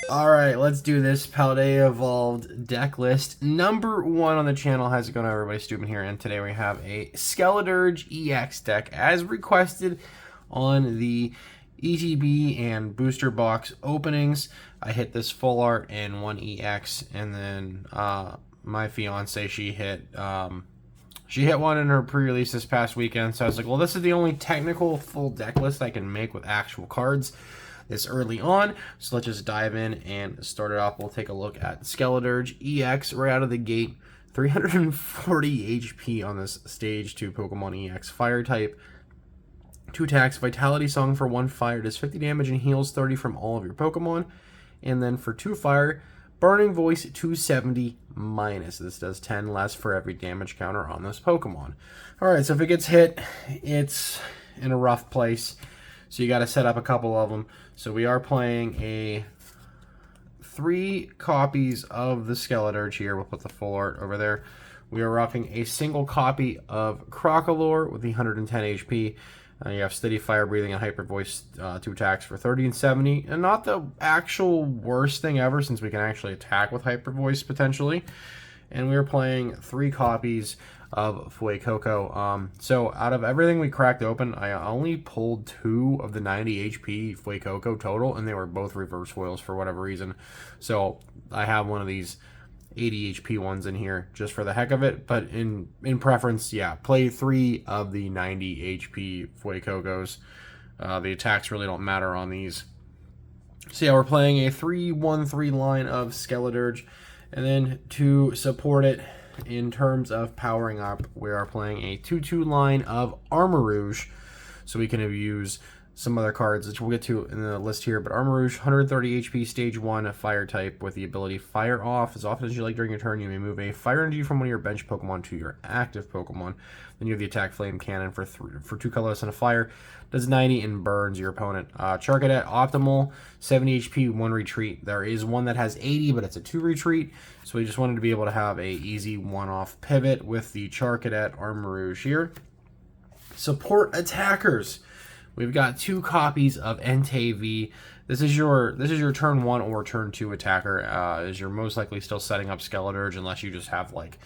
Alright, let's do this Paldea Evolved deck list. Number 1 on the channel. How's it going, everybody? Stupid here, and today we have a Skeledirge EX deck as requested on the ETB and booster box openings. I hit this full art and 1 EX, and then my fiance, she hit one in her pre-release this past weekend, so I was like, well, this is the only technical full deck list I can make with actual cards this early on, so let's just dive in and start it off. We'll take a look at Skeledirge EX right out of the gate. 340 HP on this stage 2 Pokemon EX fire type. 2 attacks, Vitality Song for 1 fire, does 50 damage and heals 30 from all of your Pokemon. And then for 2 fire, Burning Voice 270 minus. This does 10 less for every damage counter on this Pokemon. Alright, so if it gets hit, it's in a rough place. So you got to set up a couple of them. So we are playing 3 copies of the Skeledirge here. We'll put the full art over there. We are rocking a single copy of Crocalor with the 110 HP. You have Steady Fire, Breathing, and Hyper Voice, 2 attacks for 30 and 70. And not the actual worst thing ever, since we can actually attack with Hyper Voice potentially. And we are playing 3 copies of Fuecoco. So out of everything we cracked open, I only pulled 2 of the 90 HP Fuecoco total, and they were both reverse foils for whatever reason. So I have one of these 80 HP ones in here just for the heck of it, but in preference, yeah, play 3 of the 90 HP Fuecocos. The attacks really don't matter on these. So yeah, we're playing a 3-1-3 line of Skeledirge, and then to support it in terms of powering up, we are playing a 2-2 line of Armarouge, so we can use some other cards, which we'll get to in the list here. But Armarouge, 130 HP, stage 1, fire type, with the ability Fire Off. As often as you like during your turn, you may move a fire energy from one of your bench Pokemon to your active Pokemon. Then you have the attack Flame Cannon for 2 colorless and a fire. Does 90 and burns your opponent. Charcadet, optimal, 70 HP, 1 retreat. There is one that has 80, but it's a 2 retreat. So we just wanted to be able to have a easy one-off pivot with the Charcadet Armarouge here. Support attackers. We've got 2 copies of Entei V. This is your turn 1 or turn 2 attacker. As you're most likely still setting up Skeledirge, unless you just have like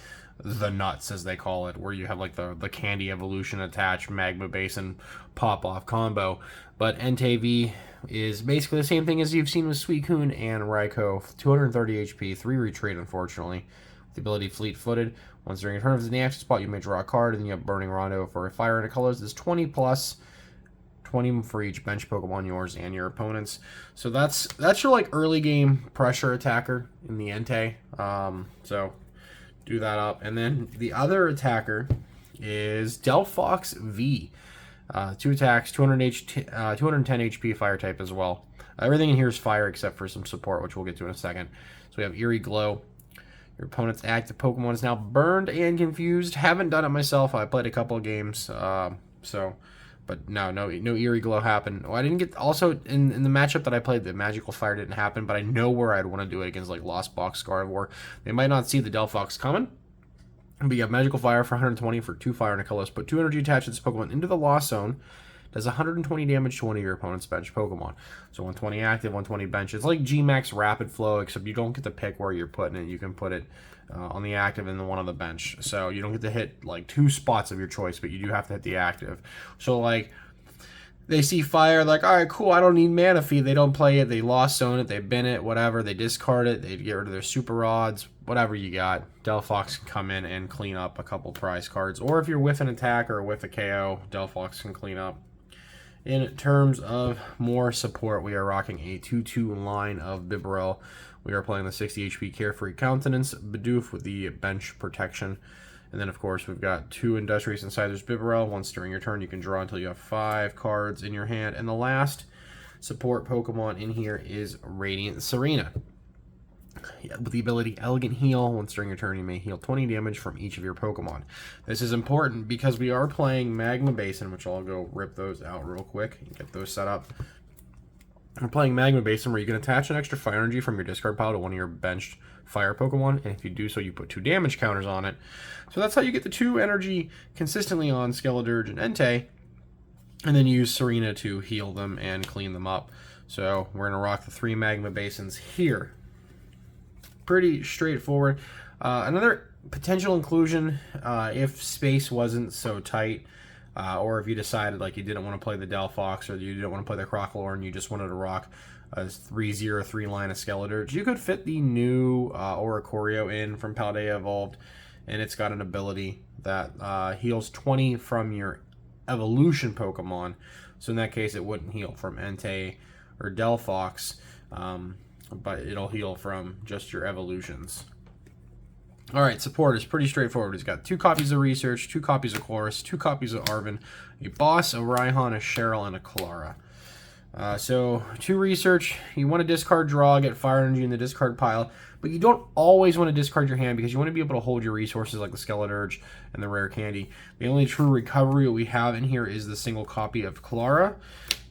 the nuts, as they call it, where you have like the candy evolution attached, magma basin pop off combo. But Entei V is basically the same thing as you've seen with Suicune and Raikou. 230 HP, 3 retreat, unfortunately. With the ability Fleet Footed. Once during your turn, if it's in the action spot, you may draw a card, and then you have Burning Rondo for a fire and a colors. This is 20 plus. 20 for each bench Pokemon, yours and your opponent's. So that's your like early game pressure attacker in the Entei. So do that up. And then the other attacker is Delphox V. 2 attacks, 210 HP fire type as well. Everything in here is fire except for some support, which we'll get to in a second. So we have Eerie Glow. Your opponent's active Pokemon is now burned and confused. Haven't done it myself. I played a couple of games. But no Eerie Glow happened. Oh, I didn't get, also in the matchup that I played, the Magical Fire didn't happen, but I know where I'd want to do it against like Lost Box, Scarivore. They might not see the Delphox coming, but you have Magical Fire for 120 for 2 fire and a colorless. Put 2 energy attached to this Pokemon into the Lost Zone. Does 120 damage to one of your opponent's bench Pokemon. So 120 active, 120 bench. It's like G-Max Rapid Flow, except you don't get to pick where you're putting it. You can put it on the active and then one on the bench. So you don't get to hit like 2 spots of your choice, but you do have to hit the active. So like, they see fire, like, all right, cool, I don't need Mana Feed. They don't play it. They Lost Zone it. They bin it, whatever. They discard it. They get rid of their Super Rods, whatever you got. Delphox can come in and clean up a couple prize cards. Or if you're with an attack or with a KO, Delphox can clean up. In terms of more support, we are rocking a 2-2 line of Bibarel. We are playing the 60 HP Carefree Countenance, Bidoof with the bench protection. And then, of course, we've got 2 Industrious Incisors Bibarel. Once during your turn, you can draw until you have 5 cards in your hand. And the last support Pokemon in here is Radiant Serena. With the ability Elegant Heal, once during your turn, you may heal 20 damage from each of your Pokemon. This is important because we are playing Magma Basin, which I'll go rip those out real quick and get those set up. We're playing Magma Basin, where you can attach an extra fire energy from your discard pile to one of your benched fire Pokemon, and if you do so, you put 2 damage counters on it. So that's how you get the 2 energy consistently on Skeledirge and Entei, and then use Serena to heal them and clean them up. So we're going to rock the 3 Magma Basins here. Pretty straightforward. Another potential inclusion, if space wasn't so tight, or if you decided like you didn't want to play the Delphox or you didn't want to play the Crocalor and you just wanted to rock a 3/0/3 line of Skeledirge, you could fit the new Oricorio in from Paldea Evolved, and it's got an ability that heals 20 from your evolution Pokemon. So in that case, it wouldn't heal from Entei or Delphox, but it'll heal from just your evolutions. All right, support is pretty straightforward. He's got 2 copies of Research, 2 copies of Chorus, 2 copies of Arven, a Boss, a Raihan, a Cheryl, and a Clara. So 2 Research, you want to discard draw, get Fire Energy in the discard pile, but you don't always want to discard your hand because you want to be able to hold your resources like the Skeledirge and the Rare Candy. The only true recovery we have in here is the single copy of Clara,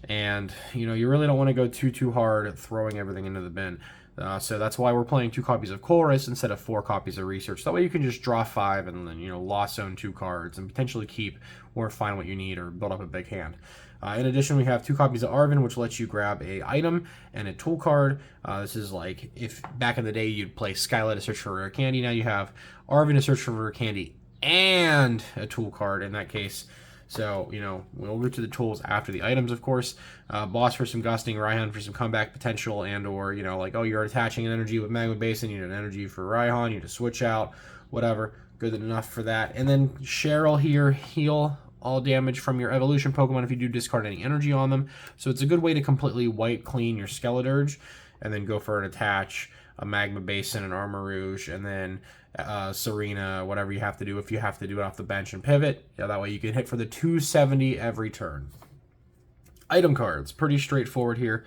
and you really don't want to go too hard at throwing everything into the bin. So that's why we're playing 2 copies of Chorus instead of 4 copies of Research. That way you can just draw 5 and then lost zone 2 cards and potentially keep or find what you need or build up a big hand. In addition, we have 2 copies of Arven, which lets you grab a item and a tool card. This is like if back in the day you'd play Skylight to search for Rare Candy. Now you have Arven to search for Rare Candy and a tool card in that case. So, we'll get to the tools after the items, of course. Boss for some gusting, Raihan for some comeback potential, and or, like, oh, you're attaching an energy with Magma Basin, you need an energy for Raihan, you need to switch out, whatever. Good enough for that. And then Cheryl here, heal all damage from your evolution Pokemon if you do discard any energy on them. So it's a good way to completely wipe clean your Skeledirge and then go for an attach, a Magma Basin, an Armarouge, and then Serena, whatever you have to do, if you have to do it off the bench and pivot. Yeah, that way you can hit for the 270 every turn. Item cards, pretty straightforward here.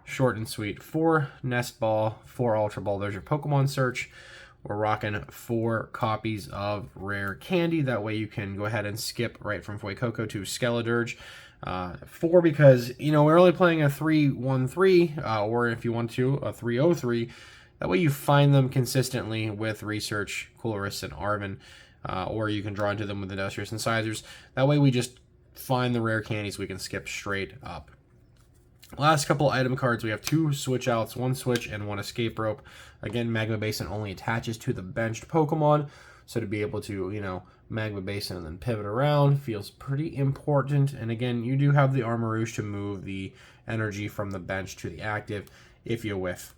Short and sweet. 4 Nest Ball, 4 Ultra Ball. There's your Pokemon search. We're rocking 4 copies of Rare Candy. That way you can go ahead and skip right from Fuecoco to Skeledirge. 4 because, we're only playing a 3-1-3, or if you want to, a 3-0-3. That way you find them consistently with Research, Chorus, and Arven, or you can draw into them with Industrious Incisors. That way we just find the Rare Candies we can skip straight up. Last couple item cards, we have 2 switch outs, 1 switch and 1 escape rope. Again, Magma Basin only attaches to the benched Pokemon, so to be able to, Magma Basin and then pivot around feels pretty important. And again, you do have the Armarouge to move the energy from the bench to the active if you whiff.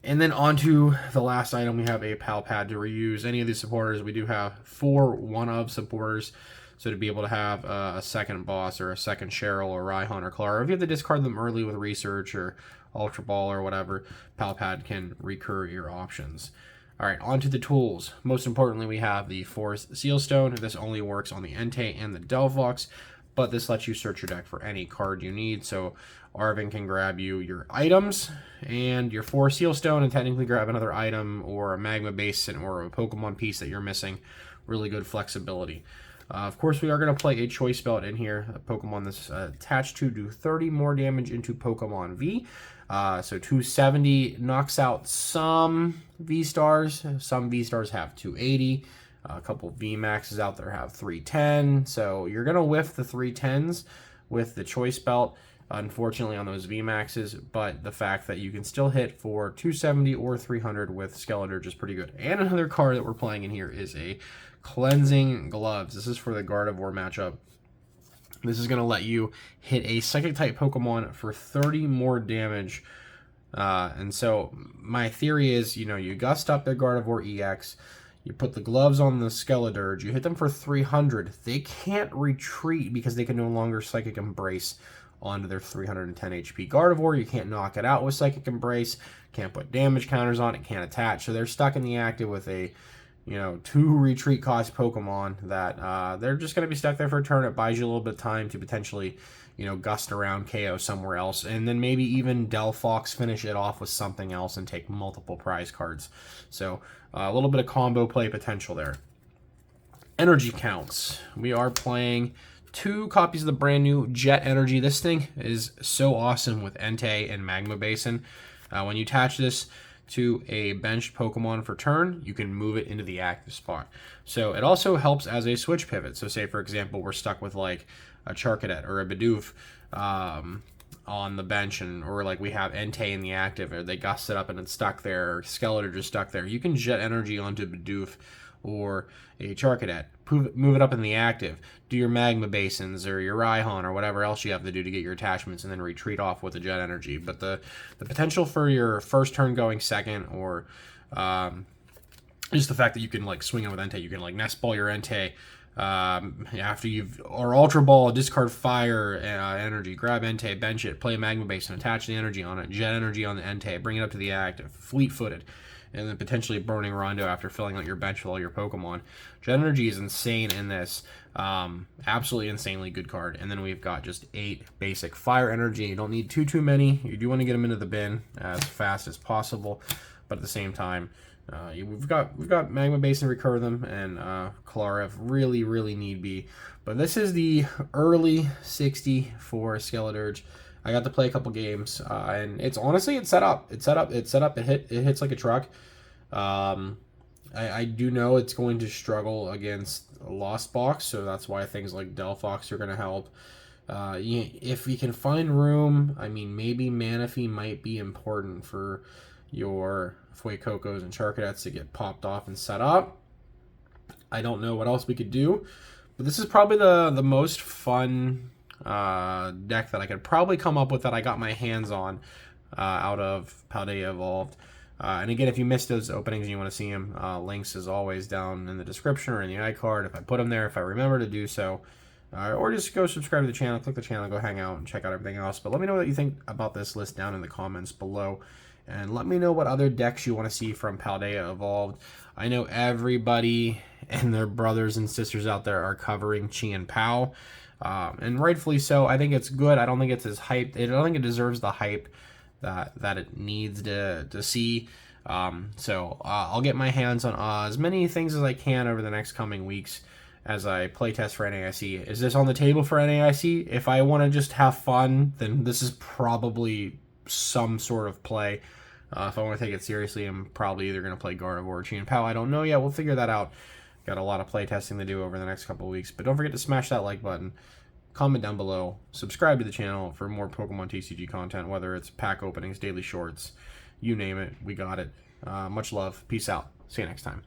And then on to the last item, we have a Pal Pad to reuse any of these supporters. We do have 4 one-of supporters. So to be able to have a second Boss or a second Cheryl or Raihan or Clara, if you have to discard them early with Research or Ultra Ball or whatever, Pal Pad can recur your options. All right, on to the tools. Most importantly, we have the Forest Seal Stone. This only works on the Entei and the Delphox, but this lets you search your deck for any card you need. So Arven can grab you your items and your 4 Seal Stone and technically grab another item or a Magma Basin or a Pokemon piece that you're missing. Really good flexibility. Of course, we are going to play a Choice Belt in here. A Pokemon that's attached to do 30 more damage into Pokemon V. So 270 knocks out some V-Stars. Some V-Stars have 280. A couple V-Maxes out there have 310. So you're going to whiff the 310s with the Choice Belt, unfortunately, on those V-Maxes. But the fact that you can still hit for 270 or 300 with Skeledirge is pretty good. And another card that we're playing in here is a Cleansing Gloves. This is for the Gardevoir matchup. This is going to let you hit a Psychic-type Pokemon for 30 more damage. And so my theory is, you gust up their Gardevoir EX, you put the gloves on the Skeledirge, you hit them for 300. They can't retreat because they can no longer Psychic Embrace onto their 310 HP Gardevoir. You can't knock it out with Psychic Embrace, can't put damage counters on it, can't attach. So they're stuck in the active with a 2 retreat cost Pokemon that they're just going to be stuck there for a turn. It buys you a little bit of time to potentially, gust around KO somewhere else. And then maybe even Delphox finish it off with something else and take multiple prize cards. So a little bit of combo play potential there. Energy counts. We are playing 2 copies of the brand new Jet Energy. This thing is so awesome with Entei and Magma Basin. When you attach this to a benched Pokemon for turn, you can move it into the active spot. So it also helps as a switch pivot. So say, for example, we're stuck with like a Charcadet or a Bidoof on the bench, or like we have Entei in the active, or they gust it up and it's stuck there, or Skeledirge is stuck there, you can jet energy onto Bidoof or a Charcadet, move it up in the active, do your Magma Basins or your Raihan or whatever else you have to do to get your attachments, and then retreat off with the jet energy. But the potential for your first turn going second, or just the fact that you can like swing in with Entei, you can like Nest Ball your Entei after or Ultra Ball, discard fire energy, grab Entei, bench it, play a Magma Basin, attach the energy on it, jet energy on the Entei, bring it up to the active, fleet-footed, and then potentially Burning Rondo after filling out your bench with all your Pokemon. Jet energy is insane in this. Absolutely insanely good card. And then we've got just 8 basic fire energy. You don't need too many. You do want to get them into the bin as fast as possible, but at the same time, we've got Magma Basin, recover them, and Kalara if really need be. But this is the early 60 for Skeledirge. I got to play a couple games, and it's set up. It hits like a truck. I do know it's going to struggle against a Lost Box, so that's why things like Delphox are going to help. If we can find room, I mean, maybe Manaphy might be important for your Fuecocos and Charcadets to get popped off and set up. I don't know what else we could do, but this is probably the most fun deck that I could probably come up with that I got my hands on out of Paldea Evolved. And again, if you missed those openings and you want to see them, links as always down in the description or in the iCard if I put them there, if I remember to do so. Or just go subscribe to the channel, click the channel, go hang out and check out everything else. But let me know what you think about this list down in the comments below. And let me know what other decks you want to see from Paldea Evolved. I know everybody and their brothers and sisters out there are covering Chi and Pao. And rightfully so. I think it's good. I don't think it's as hyped. I don't think it deserves the hype that it needs to see. So I'll get my hands on as many things as I can over the next coming weeks as I playtest for NAIC. Is this on the table for NAIC? If I want to just have fun, then this is probably some sort of play. If I want to take it seriously, I'm probably either going to play Gardevoir or Chi and Pao. I don't know yet. We'll figure that out. Got a lot of playtesting to do over the next couple of weeks. But don't forget to smash that like button. Comment down below. Subscribe to the channel for more Pokemon TCG content, whether it's pack openings, daily shorts, you name it. We got it. Much love. Peace out. See you next time.